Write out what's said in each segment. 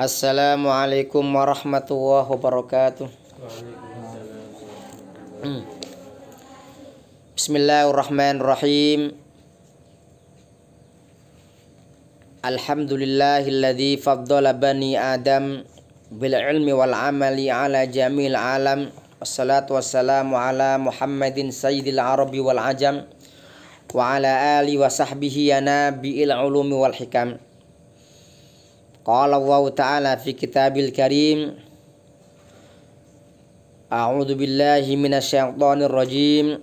Assalamualaikum warahmatullahi wabarakatuh. Bismillahirrahmanirrahim. Alhamdulillahilladzi faddala bani Adam bil ilmi wal amali ala jamil alam. Wassalatu wassalamu ala Muhammadin sayyidil arabi wal ajam wa ala alihi wa sahbihi ya nabiil ulumi wal hikam. Qala Allah Ta'ala fi kitabil karim. A'udzu billahi minasyaitonir rajim.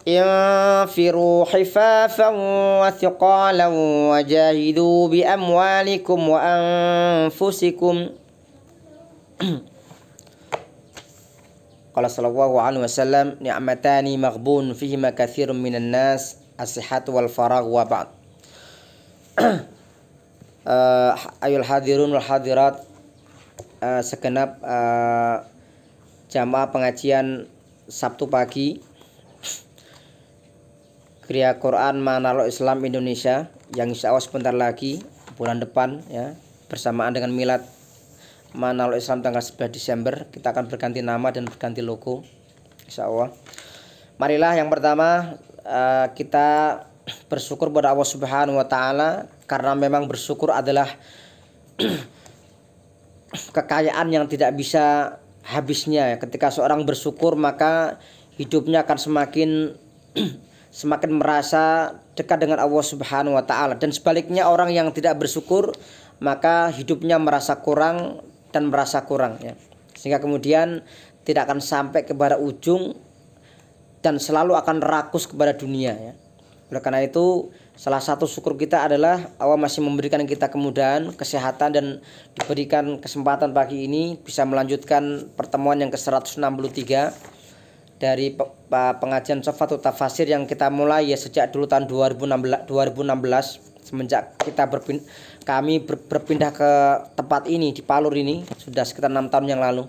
Infiru hifafan wa thiqalan wa jahidu bi amwalikum wa anfusikum. Qala sallallahu alaihi wasallam, ni'matani maghbun fihima katsirun minan nas, as-sihhatu wal faragh wa ba'd. Ayul hadirun wal hadirat, segenap jamaah pengajian Sabtu pagi Kriya Quran Manalo Islam Indonesia yang insya Allah sebentar lagi bulan depan ya, bersamaan dengan milad Manalo Islam tanggal 11 Desember kita akan berganti nama dan berganti logo insya Allah. Marilah yang pertama kita bersyukur kepada Allah Subhanahu wa Ta'ala, karena memang bersyukur adalah kekayaan yang tidak bisa habisnya. Ketika seorang bersyukur maka hidupnya akan semakin merasa dekat dengan Allah Subhanahu wa Ta'ala, dan sebaliknya orang yang tidak bersyukur maka hidupnya merasa kurang dan merasa kurang ya. Sehingga kemudian tidak akan sampai kepada ujung dan selalu akan rakus kepada dunia ya. Oleh karena itu, salah satu syukur kita adalah Allah masih memberikan kita kemudahan, kesehatan, dan diberikan kesempatan pagi ini bisa melanjutkan pertemuan yang ke-163 dari pengajian Sofatul Tafasir yang kita mulai ya sejak dulu tahun 2016 semenjak kami berpindah ke tempat ini di Palur ini sudah sekitar 6 tahun yang lalu.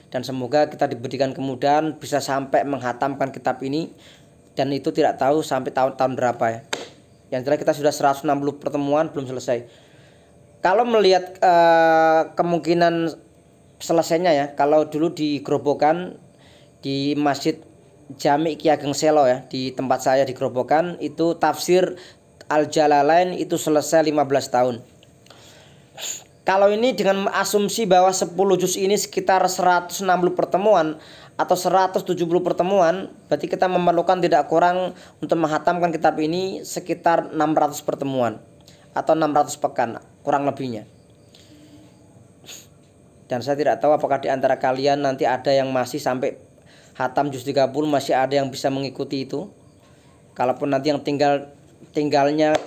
Dan semoga kita diberikan kemudahan bisa sampai menghatamkan kitab ini, dan itu tidak tahu sampai tahun berapa ya. Yang jelas kita sudah 160 pertemuan belum selesai. Kalau melihat kemungkinan selesainya ya, kalau dulu di Grobogan di Masjid Jami Ki Ageng Selo ya, di tempat saya di Grobogan itu tafsir Al-Jalalain itu selesai 15 tahun. Kalau ini dengan asumsi bahwa 10 juz ini sekitar 160 pertemuan atau 170 pertemuan, berarti kita memerlukan tidak kurang untuk menghatamkan kitab ini sekitar 600 pertemuan atau 600 pekan kurang lebihnya. Dan saya tidak tahu apakah di antara kalian nanti ada yang masih sampai hatam juz 30, masih ada yang bisa mengikuti itu. Kalaupun nanti yang tinggalnya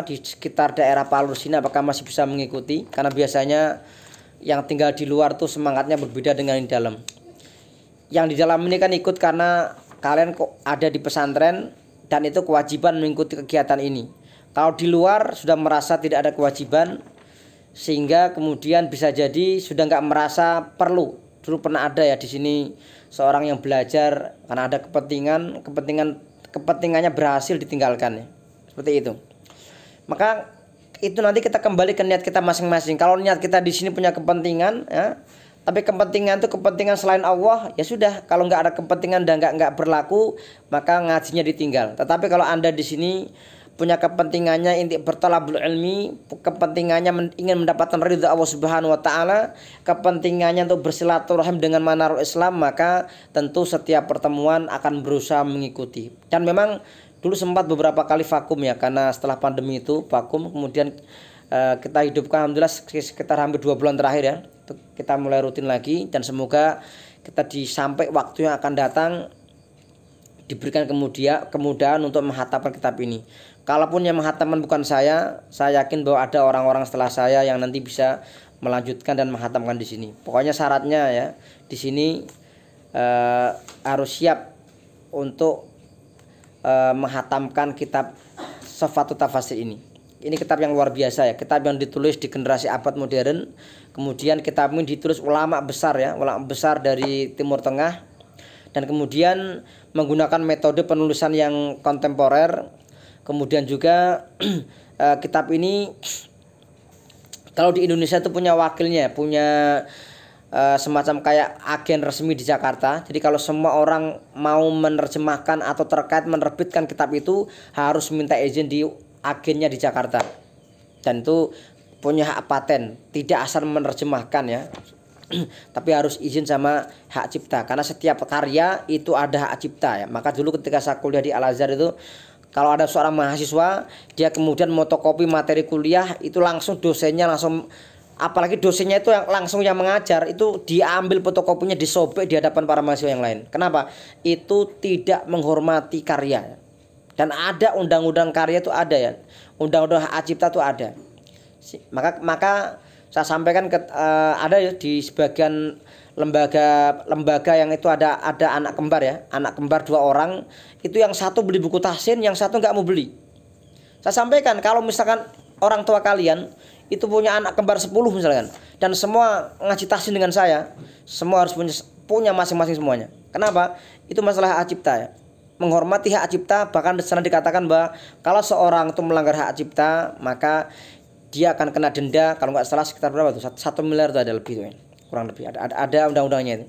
di sekitar daerah Palur sini apakah masih bisa mengikuti, karena biasanya yang tinggal di luar tuh semangatnya berbeda dengan yang di dalam. Yang di dalam ini kan ikut karena kalian kok ada di pesantren dan itu kewajiban mengikuti kegiatan ini. Kalau di luar sudah merasa tidak ada kewajiban, sehingga kemudian bisa jadi sudah nggak merasa perlu. Dulu pernah ada ya di sini seorang yang belajar karena ada kepentingannya berhasil ditinggalkan ya. Seperti itu. Maka itu nanti kita kembali ke niat kita masing-masing. Kalau niat kita di sini punya kepentingan ya, tapi kepentingan itu kepentingan selain Allah, ya sudah. Kalau nggak ada kepentingan dan nggak berlaku, maka ngajinya ditinggal. Tetapi kalau Anda di sini punya kepentingannya inti berthalabul ilmi, kepentingannya ingin mendapatkan ridha Allah Subhanahu wa Ta'ala, kepentingannya untuk bersilaturahim dengan Manarul Islam, maka tentu setiap pertemuan akan berusaha mengikuti. Dan memang dulu sempat beberapa kali vakum ya, karena setelah pandemi itu vakum, kemudian kita hidupkan alhamdulillah sekitar hampir 2 bulan terakhir ya, kita mulai rutin lagi, dan semoga kita sampai waktu yang akan datang diberikan kemudahan untuk menghatamkan kitab ini. Kalaupun yang menghatamkan bukan saya yakin bahwa ada orang-orang setelah saya yang nanti bisa melanjutkan dan menghatamkan di sini. Pokoknya syaratnya ya di sini harus siap untuk menghatamkan kitab Sofatul Tafasir ini. Ini kitab yang luar biasa ya, kitab yang ditulis di generasi abad modern. Kemudian kitab ini ditulis ulama besar ya, ulama besar dari Timur Tengah, dan kemudian menggunakan metode penulisan yang kontemporer. Kemudian juga kitab ini Kalau di Indonesia itu punya wakilnya, punya semacam kayak agen resmi di Jakarta. Jadi kalau semua orang mau menerjemahkan atau terkait menerbitkan kitab itu harus minta izin di agennya di Jakarta. Dan itu punya hak paten, tidak asal menerjemahkan ya. Tapi harus izin sama hak cipta, karena setiap karya itu ada hak cipta ya. Maka dulu ketika saya kuliah di Al-Azhar itu, kalau ada seorang mahasiswa dia kemudian motokopi materi kuliah itu langsung dosennya langsung, apalagi dosennya itu yang langsung yang mengajar itu diambil fotokopinya disobek di hadapan para mahasiswa yang lain. Kenapa? Itu tidak menghormati karya. Dan ada undang-undang karya itu ada ya, undang-undang hak cipta itu ada. Maka saya sampaikan ada ya di sebagian lembaga yang itu ada anak kembar ya, anak kembar 2 orang, itu yang satu beli buku tahsin, yang satu nggak mau beli. Saya sampaikan kalau misalkan orang tua kalian itu punya anak kembar 10 misalkan, dan semua ngaji tahsin dengan saya, semua harus punya masing-masing semuanya. Kenapa? Itu masalah hak cipta ya. Menghormati hak cipta, bahkan di sana dikatakan bahwa kalau seorang itu melanggar hak cipta maka dia akan kena denda, kalau nggak salah sekitar berapa tuh, 1 miliar itu ada lebih tuh ya. Kurang lebih ada undang-undangnya itu.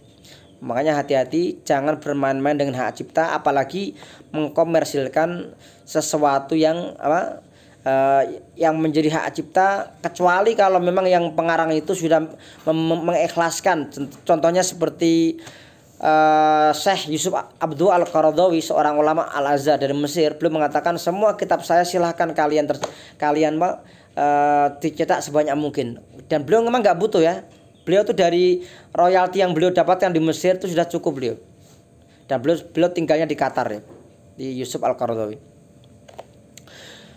Makanya hati-hati, jangan bermain-main dengan hak cipta, apalagi mengkomersilkan sesuatu yang yang menjadi hak cipta, kecuali kalau memang yang pengarang itu sudah mengikhlaskan. Contohnya seperti Syekh Yusuf Abdul Al-Qaradawi, seorang ulama Al-Azhar dari Mesir, beliau mengatakan semua kitab saya silahkan kalian dicetak sebanyak mungkin. Dan beliau memang nggak butuh ya. Beliau tuh dari royalti yang beliau dapatkan di Mesir itu sudah cukup beliau. Dan beliau tinggalnya di Qatar ya, di Yusuf Al-Qaradawi.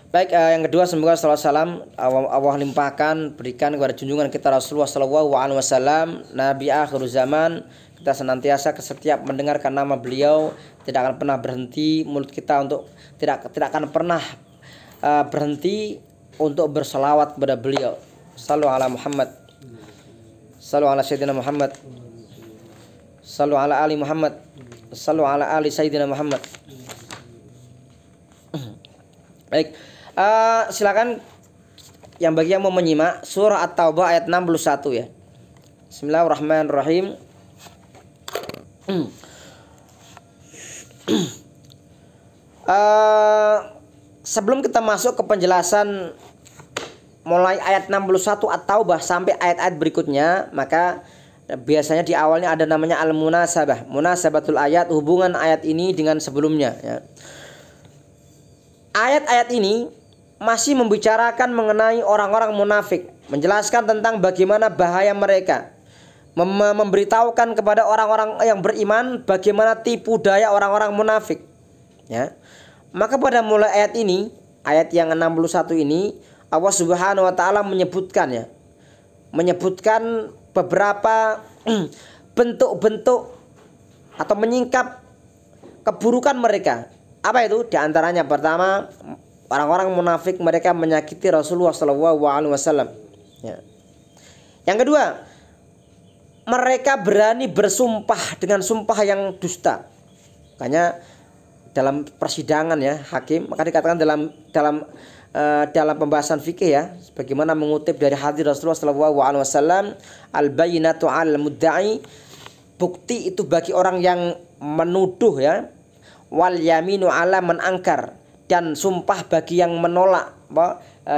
Baik, yang kedua, semoga salam Allah limpahkan berikan kepada junjungan kita Rasulullah SAW, Nabi akhir zaman. Kita senantiasa setiap mendengarkan nama beliau tidak akan pernah berhenti mulut kita untuk tidak akan pernah berhenti untuk berselawat kepada beliau. Sallu ala Muhammad, sallu ala Sayyidina Muhammad, sallu ala Ali Muhammad, sallu ala Ali Sayyidina Muhammad. Baik, silakan yang bagi yang mau menyimak surah At-Taubah ayat 61 ya. Bismillahirrahmanirrahim. Sebelum kita masuk ke penjelasan mulai ayat 61 At-Taubah sampai ayat-ayat berikutnya, maka biasanya di awalnya ada namanya al-munasabah, munasabatul ayat, hubungan ayat ini dengan sebelumnya ya. Ayat-ayat ini masih membicarakan mengenai orang-orang munafik, menjelaskan tentang bagaimana bahaya mereka, memberitahukan kepada orang-orang yang beriman bagaimana tipu daya orang-orang munafik ya. Maka pada mulai ayat ini, ayat yang 61 ini, Allah Subhanahu wa taala menyebutkan ya, menyebutkan beberapa bentuk-bentuk atau menyingkap keburukan mereka. Apa itu? Di antaranya pertama, orang-orang munafik mereka menyakiti Rasulullah SAW ya. Yang kedua, mereka berani bersumpah dengan sumpah yang dusta. Makanya dalam persidangan ya hakim, maka dikatakan dalam pembahasan fikih ya, bagaimana mengutip dari hadis Rasulullah SAW, al-bayyinatu 'alal mudda'i, bukti itu bagi orang yang menuduh ya, wal yaminu 'ala man angkar, dan sumpah bagi yang menolak,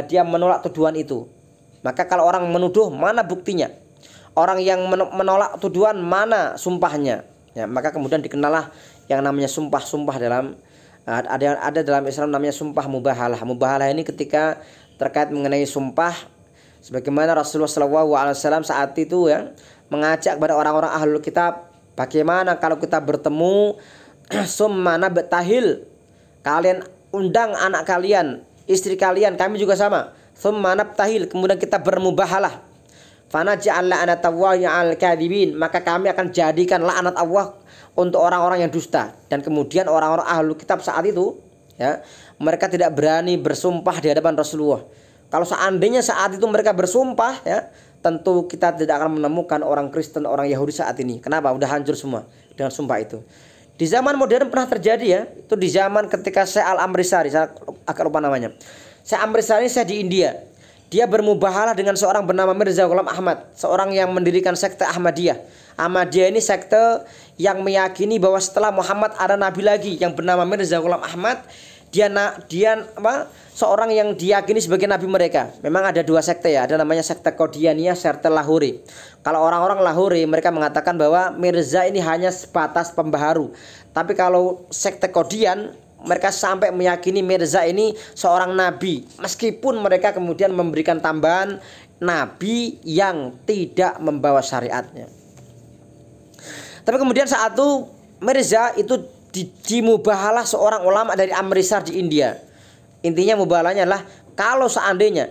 dia menolak tuduhan itu. Maka kalau orang menuduh, mana buktinya? Orang yang menolak tuduhan, mana sumpahnya? Ya, maka kemudian dikenallah yang namanya sumpah-sumpah dalam ada dalam Islam namanya sumpah mubahalah. Mubahalah ini ketika terkait mengenai sumpah, sebagaimana Rasulullah SAW saat itu ya mengajak kepada orang-orang ahlul kitab, bagaimana kalau kita bertemu summana betahil, kalian undang anak kalian, istri kalian, kami juga sama, summana betahil, kemudian kita bermubahalah, fanaj'al la'natallahi 'alal kadhibin, maka kami akan jadikan laknat Allah untuk orang-orang yang dusta. Dan kemudian orang-orang ahlul kitab saat itu ya, mereka tidak berani bersumpah di hadapan Rasulullah. Kalau seandainya saat itu mereka bersumpah ya, tentu kita tidak akan menemukan orang Kristen, orang Yahudi saat ini. Kenapa? Udah hancur semua dengan sumpah itu. Di zaman modern pernah terjadi ya, itu di zaman ketika Syekh Al-Amrisari, saya agak lupa namanya. Syekh Amrisari saya di India. dia bermubahalah dengan seorang bernama Mirza Ghulam Ahmad, seorang yang mendirikan sekte Ahmadiyah. Ahmadiyah ini sekte yang meyakini bahwa setelah Muhammad ada nabi lagi yang bernama Mirza Ghulam Ahmad. Dia seorang yang diyakini sebagai nabi mereka. Memang ada dua sekte ya, ada namanya sekte Qadianiyah, sekte Lahori. Kalau orang-orang Lahori mereka mengatakan bahwa Mirza ini hanya sebatas pembaharu. Tapi kalau sekte Qadian mereka sampai meyakini Mirza ini seorang nabi, meskipun mereka kemudian memberikan tambahan nabi yang tidak membawa syariatnya. Tapi kemudian saat itu Mirza itu dimubahalah seorang ulama dari Amritsar di India. Intinya mubahalahnya adalah kalau seandainya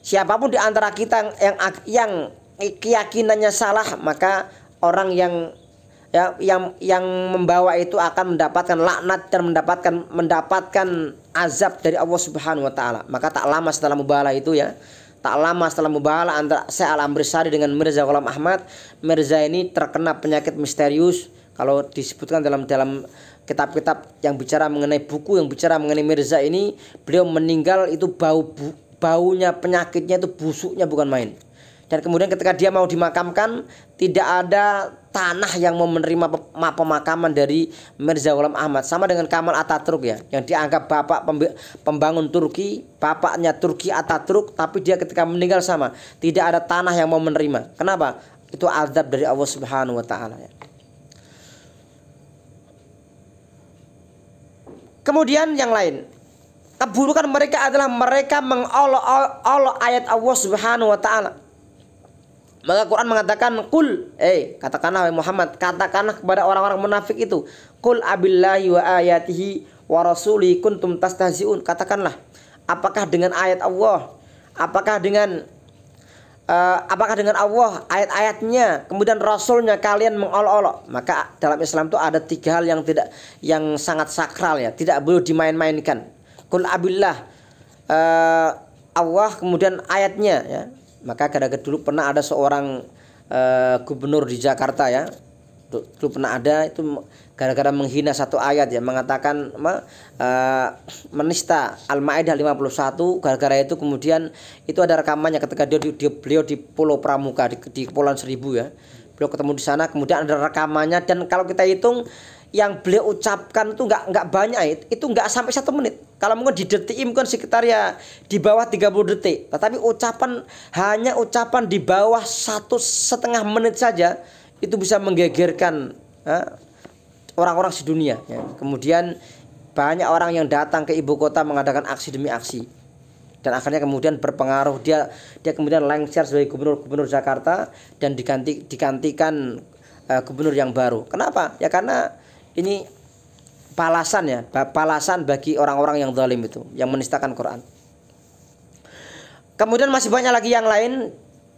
siapapun di antara kita yang keyakinannya salah, maka orang yang membawa itu akan mendapatkan laknat dan mendapatkan azab dari Allah Subhanahu wa taala. Maka tak lama setelah mubahalah itu ya, tak lama setelah mubahalah antara Syekh Al-Amritsari dengan Mirza Ghulam Ahmad, Mirza ini terkena penyakit misterius. Kalau disebutkan dalam kitab-kitab yang bicara mengenai buku yang bicara mengenai Mirza ini, beliau meninggal itu baunya penyakitnya itu busuknya bukan main. Dan kemudian ketika dia mau dimakamkan, tidak ada tanah yang mau menerima pemakaman dari Mirza Ghulam Ahmad. Sama dengan Kemal Atatürk ya, yang dianggap bapak pembangun Turki, bapaknya Turki Atatürk, tapi dia ketika meninggal sama, tidak ada tanah yang mau menerima. Kenapa? Itu azab dari Allah Subhanahu wa taala ya. Kemudian yang lain, keburukan mereka adalah mereka mengolok-olok ayat Allah Subhanahu wa taala. Maka Quran mengatakan, "Qul," katakanlah wahai Muhammad, katakanlah kepada orang-orang munafik itu, "Qul abillahi wa ayatihi wa rasulihi kuntum tastahzi'un." Katakanlah, apakah dengan ayat Allah, apakah dengan Allah, ayat-ayatnya, kemudian rasulnya kalian mengolok-olok. Maka dalam Islam itu ada tiga hal yang sangat sakral ya, tidak boleh dimain-mainkan. Qul abillah, Allah, kemudian ayatnya ya. Maka kadang-kadang dulu pernah ada seorang gubernur di Jakarta ya, dulu pernah ada itu gara-gara menghina satu ayat ya, mengatakan menista Al-Maidah 51. Gara-gara itu kemudian itu ada rekamannya ketika beliau di Pulau Pramuka di Kepulauan Seribu ya, beliau ketemu di sana, kemudian ada rekamannya. Dan kalau kita hitung yang beliau ucapkan itu nggak banyak, itu nggak sampai 1 menit. Kalau mungkin didetikin mungkin sekitar ya di bawah 30 detik. Tetapi hanya ucapan di bawah 1,5 menit saja itu bisa menggegerkan orang-orang sedunia ya. Kemudian banyak orang yang datang ke ibu kota mengadakan aksi demi aksi. Dan akhirnya kemudian berpengaruh, dia kemudian lengser sebagai gubernur Jakarta dan digantikan gubernur yang baru. Kenapa? Ya karena ini balasan bagi orang-orang yang zalim itu, yang menistakan Quran. Kemudian masih banyak lagi yang lain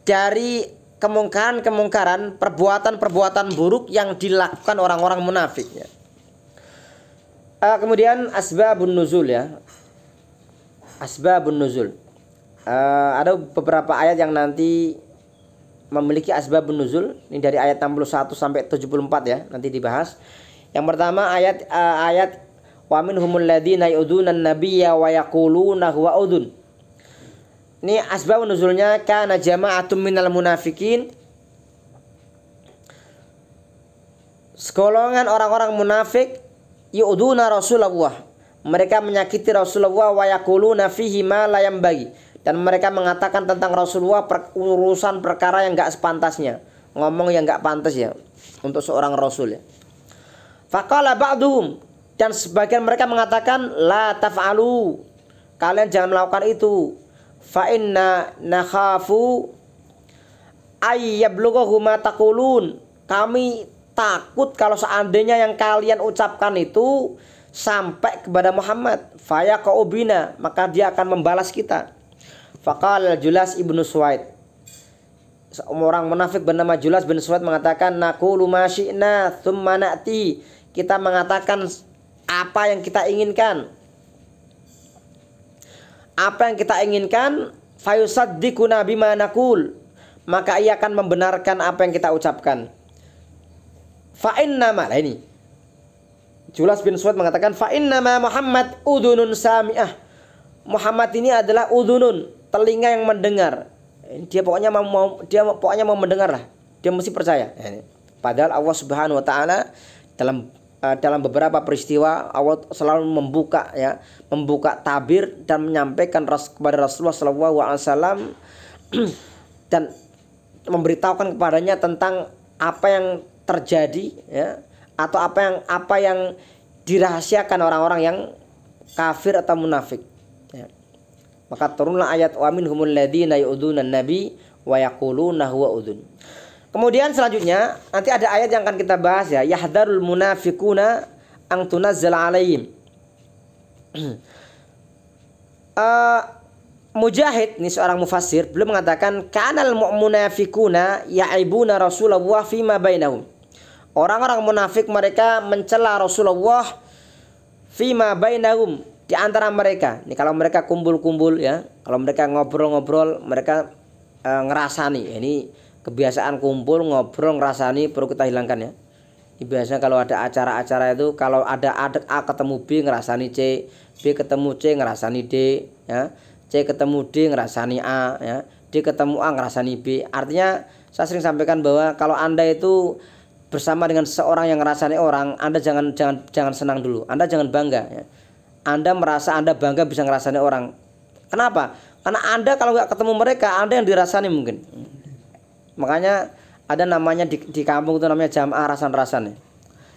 dari kemungkaran, perbuatan buruk yang dilakukan orang-orang munafik ya. Kemudian asbabun nuzul ya. Asbabun nuzul. Ada beberapa ayat yang nanti memiliki asbabun nuzul. Ini dari ayat 61 sampai 74 ya, nanti dibahas. Yang pertama ayat wa minhumul ladzina yu'dzunan nabiyya wa yaquluna huwa udun. Ini asbab nuzulnya, kana jama'atum minal munafikin. Segolongan orang-orang munafik yu'dzuna Rasulullah. Mereka menyakiti Rasulullah wa yaquluna fihi ma la yambagi. Dan mereka mengatakan tentang Rasulullah urusan perkara yang enggak sepantasnya, ngomong yang enggak pantas ya untuk seorang rasul ya. Faqala ba'duhum, dan sebagian mereka mengatakan la taf'alu, kalian jangan melakukan itu. Fa inna nakhafu ay yablughahu ma taqulun, kami takut kalau seandainya yang kalian ucapkan itu sampai kepada Muhammad. Fayaqau bina, maka dia akan membalas kita. Faqala Julas ibnu Suwaid, orang munafik bernama Julas bin Suwaid mengatakan, naqulu ma syi'na tsumma na'ti, kita mengatakan apa yang kita inginkan. Apa yang kita inginkan, fayusaddiquna bima naqul, maka ia akan membenarkan apa yang kita ucapkan. Fa innama, ini Julas bin Suwaid mengatakan, fa innama Muhammad udunun sami'ah, Muhammad ini adalah udhunun, telinga yang mendengar. Dia pokoknya mau mendengar lah. Dia mesti percaya. Padahal Allah Subhanahu wa taala dalam beberapa peristiwa Allah selalu membuka tabir dan menyampaikan kepada Rasulullah SAW dan memberitahukan kepadanya tentang apa yang terjadi, ya, atau apa yang dirahasiakan orang-orang yang kafir atau munafik, ya. Maka turunlah ayat wa minhumul ladzina yu'dzunan nabi wa yaquluna huwa udhun. Kemudian selanjutnya nanti ada ayat yang akan kita bahas, ya, yahdharul munafiquna ang tunazzala alaihim. Mujahid, ini seorang mufassir, beliau mengatakan kanal munafiquna ya'ibuna Rasulullah fima bainahum. Orang-orang munafik mereka mencela Rasulullah fima bainahum, di antara mereka. Ini kalau mereka kumpul-kumpul, ya, kalau mereka ngobrol-ngobrol, mereka ngerasani. Ini kebiasaan kumpul, ngobrol, ngerasani perlu kita hilangkan, ya. Ini biasanya kalau ada acara-acara itu, kalau ada A ketemu B ngerasani C, B ketemu C ngerasani D, ya, C ketemu D ngerasani A, ya, D ketemu A ngerasani B. Artinya saya sering sampaikan bahwa kalau Anda itu bersama dengan seorang yang ngerasani orang, Anda jangan senang dulu, Anda jangan bangga, ya. Anda merasa Anda bangga bisa ngerasani orang. Kenapa? Karena Anda kalau nggak ketemu mereka, Anda yang dirasani mungkin. Makanya ada namanya di kampung itu namanya jamaah rasan-rasan, ya.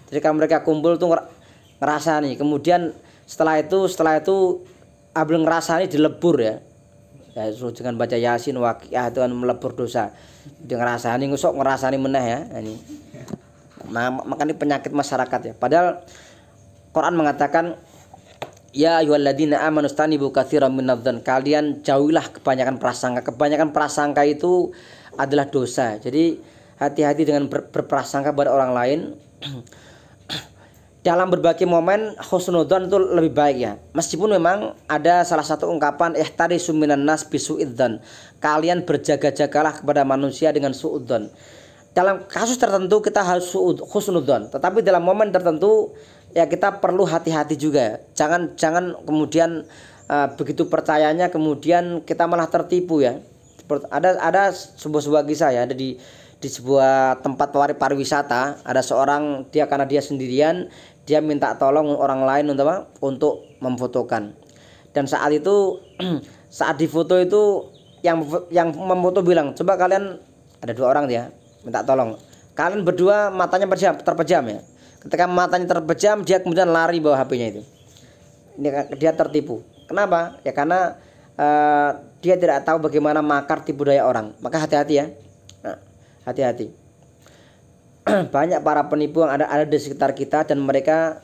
Jadi kalau mereka kumpul tuh ngerasani, kemudian setelah itu abel ngerasani dilebur, ya. Ya dengan baca Yasin, Waqiah itu kan melebur dosa. Dia ngerasani ngusuk ngerasani meneh, ya. Ini. Makanya penyakit masyarakat, ya. Padahal Quran mengatakan ya ayyuhalladzina amanu stanibu katsiran minadz-dzan, kalian jauhilah kebanyakan prasangka. Kebanyakan prasangka itu adalah dosa. Jadi hati-hati dengan berprasangka pada orang lain. Dalam berbagai momen husnudzan itu lebih baik, ya. Meskipun memang ada salah satu ungkapan ihtarisu minan nas bisu'idzan, kalian berjaga-jagalah kepada manusia dengan suudzon. Dalam kasus tertentu kita harus husnudzan, tetapi dalam momen tertentu ya kita perlu hati-hati juga. Jangan kemudian begitu percayanya kemudian kita malah tertipu, ya. Ada sebuah kisah, ya, ada di sebuah tempat pariwisata, ada seorang karena dia sendirian, dia minta tolong orang lain untuk memfotokan. Dan saat itu saat difoto itu yang memfoto bilang, coba kalian, ada dua orang, dia minta tolong, kalian berdua matanya terpejam, ya. Ketika matanya terpejam, dia kemudian lari bawa HP-nya itu. Dia tertipu. Kenapa? Ya karena dia tidak tahu bagaimana makar tipu daya orang. Maka hati-hati, ya. Nah, hati-hati. Banyak para penipu yang ada di sekitar kita dan mereka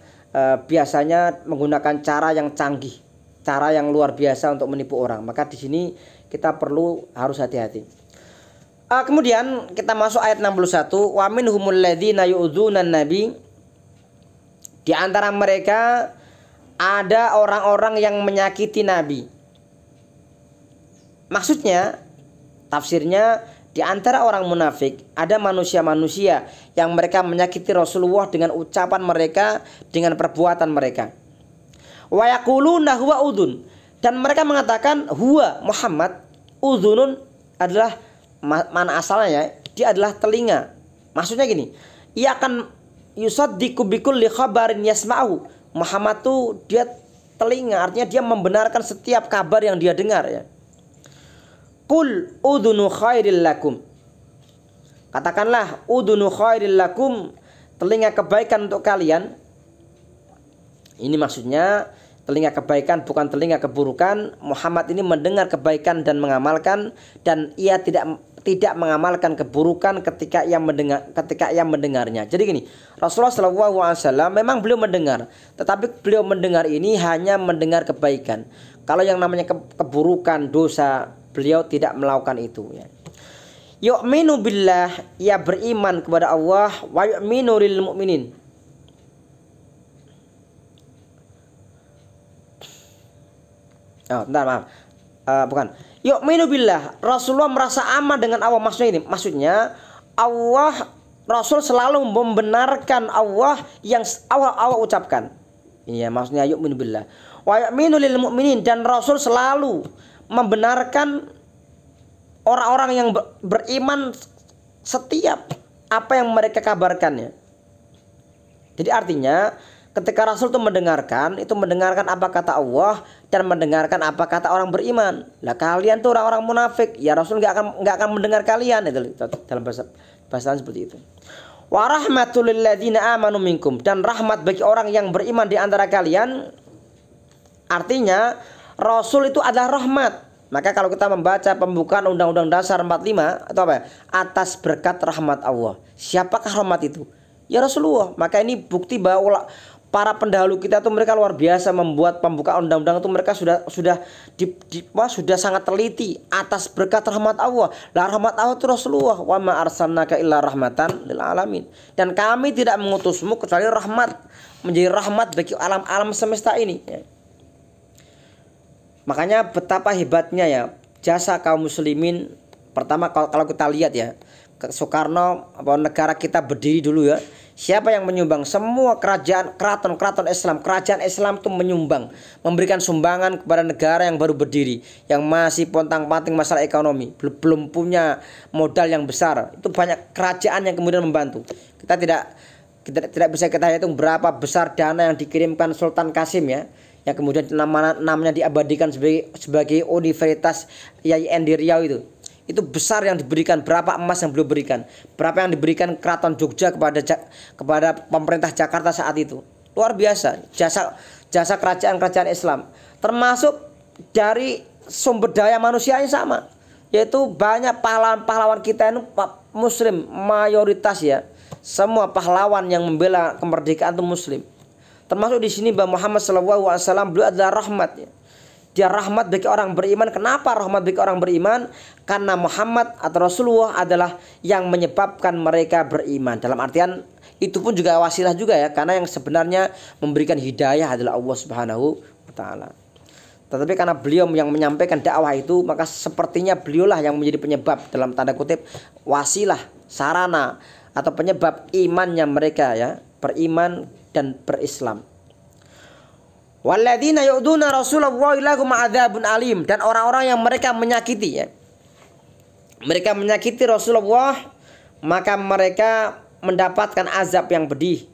biasanya menggunakan cara yang canggih, cara yang luar biasa untuk menipu orang. Maka di sini kita harus hati-hati. Kemudian kita masuk ayat 61, wa minhumul ladzina yu'dzunan nabi. Di antara mereka ada orang-orang yang menyakiti Nabi. Maksudnya, tafsirnya, di antara orang munafik ada manusia-manusia yang mereka menyakiti Rasulullah dengan ucapan mereka, dengan perbuatan mereka. Wa yaquluna huwa udhun, dan mereka mengatakan huwa Muhammad udhunun adalah mana asalnya, ya, dia adalah telinga. Maksudnya gini, ia akan yusaddiqu bikulli khabarin yasma'u. Muhammad tuh dia telinga, artinya dia membenarkan setiap kabar yang dia dengar, ya. Qul udhunu khairil lakum, katakanlah udhunu khairil lakum, telinga kebaikan untuk kalian. Ini maksudnya telinga kebaikan, bukan telinga keburukan. Muhammad ini mendengar kebaikan dan mengamalkan, dan ia tidak mengamalkan keburukan ketika ia mendengarnya. Jadi gini, Rasulullah SAW memang beliau mendengar, tetapi beliau mendengar ini hanya mendengar kebaikan. Kalau yang namanya keburukan, dosa, beliau tidak melakukan itu, ya. Yu'minu billah, ia beriman kepada Allah, wa yu'minu lil mu'minin. Bukan. Yu'minu billah, Rasulullah merasa aman dengan Allah. Maksudnya Allah, Rasul selalu membenarkan Allah yang Allah ucapkan. Iya, maksudnya yu'minu billah. Wa yu'minu lil mu'minin, dan Rasul selalu membenarkan orang-orang yang beriman setiap apa yang mereka kabarkannya. Jadi artinya ketika Rasul itu mendengarkan apa kata Allah dan mendengarkan apa kata orang beriman. Lah kalian tuh orang-orang munafik, ya Rasul nggak akan mendengar kalian, itu dalam bahasa seperti itu. Wa rahmatul lil ladzina amanu minkum, dan rahmat bagi orang yang beriman di antara kalian. Artinya Rasul itu adalah rahmat. Maka kalau kita membaca pembukaan Undang-Undang Dasar 45 atau apa? Atas berkat rahmat Allah. Siapakah rahmat itu? Ya Rasulullah. Maka ini bukti bahwa para pendahulu kita itu mereka luar biasa membuat pembukaan undang-undang itu, mereka sudah sangat teliti atas berkat rahmat Allah. Lah rahmat Allah itu Rasulullah, wa ma arsalnaka illa rahmatan lil alamin. Dan kami tidak mengutusmu kecuali rahmat, menjadi rahmat bagi alam semesta ini. Makanya betapa hebatnya ya jasa kaum muslimin. Pertama kalau kita lihat ya, Soekarno, negara kita berdiri dulu ya, siapa yang menyumbang? Semua keraton Islam, kerajaan Islam itu menyumbang, memberikan sumbangan kepada negara yang baru berdiri, yang masih pontang-panting masalah ekonomi, belum punya modal yang besar. Itu banyak kerajaan yang kemudian membantu. Kita tidak bisa kita hitung berapa besar dana yang dikirimkan Sultan Kasim ya, yang kemudian namanya diabadikan sebagai Universitas IAIN di Riau itu. Itu besar yang diberikan, berapa emas yang belum berikan, berapa yang diberikan Keraton Jogja kepada pemerintah Jakarta saat itu. Luar biasa jasa kerajaan Islam. Termasuk dari sumber daya manusianya sama, yaitu banyak pahlawan kita ini muslim mayoritas ya. Semua pahlawan yang membela kemerdekaan itu muslim. Termasuk di sini Mbah Muhammad SAW, beliau adalah rahmat ya. Dia rahmat bagi orang beriman. Kenapa rahmat bagi orang beriman? Karena Muhammad atau Rasulullah adalah yang menyebabkan mereka beriman. Dalam artian itu pun juga wasilah juga ya, karena yang sebenarnya memberikan hidayah adalah Allah Subhanahu wa taala. Tetapi karena beliau yang menyampaikan dakwah itu, maka sepertinya beliaulah yang menjadi penyebab, dalam tanda kutip, wasilah, sarana atau penyebab imannya mereka ya, beriman dan berislam. Walladzina yu'duna Rasulullah lahum adzabun alim, dan orang-orang yang mereka menyakiti ya. Mereka menyakiti Rasulullah, maka mereka mendapatkan azab yang pedih.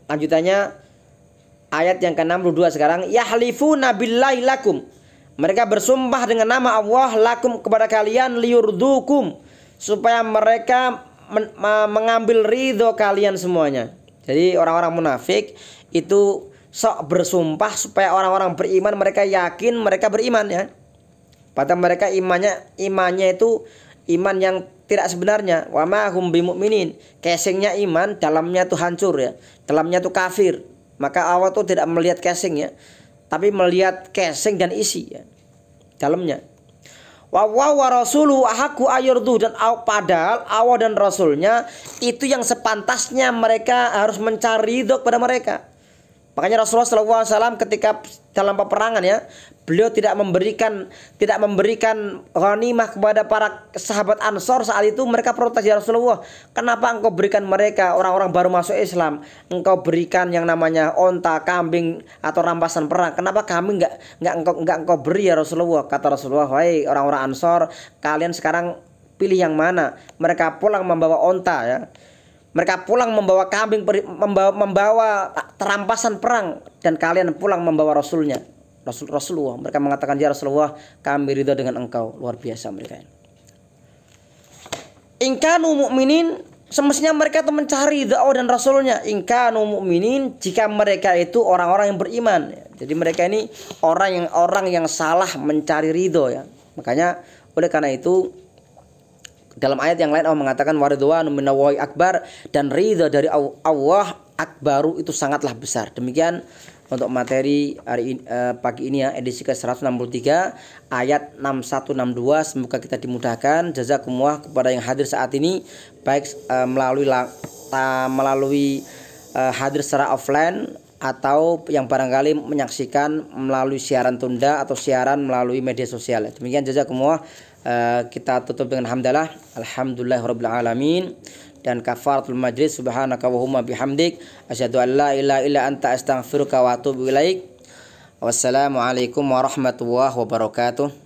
Lanjutannya ayat yang ke-62 sekarang, yahlifuna billahi lakum. Mereka bersumpah dengan nama Allah lakum kepada kalian, liyurdukum, supaya mereka mengambil ridho kalian semuanya. Jadi orang-orang munafik itu sok bersumpah supaya orang-orang beriman mereka yakin mereka beriman ya. Padahal mereka imannya itu iman yang tidak sebenarnya. Wa ma hum bimu'minin. Casingnya iman, dalamnya itu hancur ya. Dalamnya itu kafir. Maka Allah itu tidak melihat casing ya, tapi melihat casing dan isi ya, dalamnya. Wa rasuluhu ahaqqu ayurdu, dan padahal Allah dan Rasulnya itu yang sepantasnya mereka harus mencari ridho kepada mereka. Makanya Rasulullah SAW ketika dalam peperangan ya, beliau tidak memberikan ghanimah kepada para sahabat Ansor saat itu. Mereka protes, ya Rasulullah, kenapa engkau berikan mereka orang-orang baru masuk Islam, engkau berikan yang namanya onta, kambing atau rampasan perang, kenapa kami enggak engkau beri ya Rasulullah? Kata Rasulullah, wahai orang-orang Ansor, kalian sekarang pilih yang mana? Mereka pulang membawa onta ya, mereka pulang membawa kambing, membawa rampasan perang, dan kalian pulang membawa Rasulnya, Rasulullah. Mereka mengatakan, ya Rasulullah, kami ridho dengan engkau. Luar biasa mereka. Ingkanu mu'minin, semestinya mereka itu mencari ridho Allah dan Rasulnya. Ingkanu mu'minin, jika mereka itu orang-orang yang beriman. Jadi mereka ini orang yang salah mencari ridho ya. Makanya oleh karena itu dalam ayat yang lain Allah mengatakan waridwanu minallahi akbar, dan ridha dari Allah akbaru itu sangatlah besar. Demikian untuk materi hari ini, pagi ini ya, edisi ke-163 ayat 6162. Semoga kita dimudahkan. Jazakumullah kepada yang hadir saat ini, baik melalui hadir secara offline atau yang barangkali menyaksikan melalui siaran tunda atau siaran melalui media sosial. Demikian jazakumullah. Kita tutup dengan hamdalah, alhamdulillahirabbil alamin. dan kafaratul majlis. Subhanaka wa humma bihamdik asyhadu an la ilaha illa anta astaghfiruka wa atubu ilaik. Wassalamualaikum warahmatullahi wabarakatuh.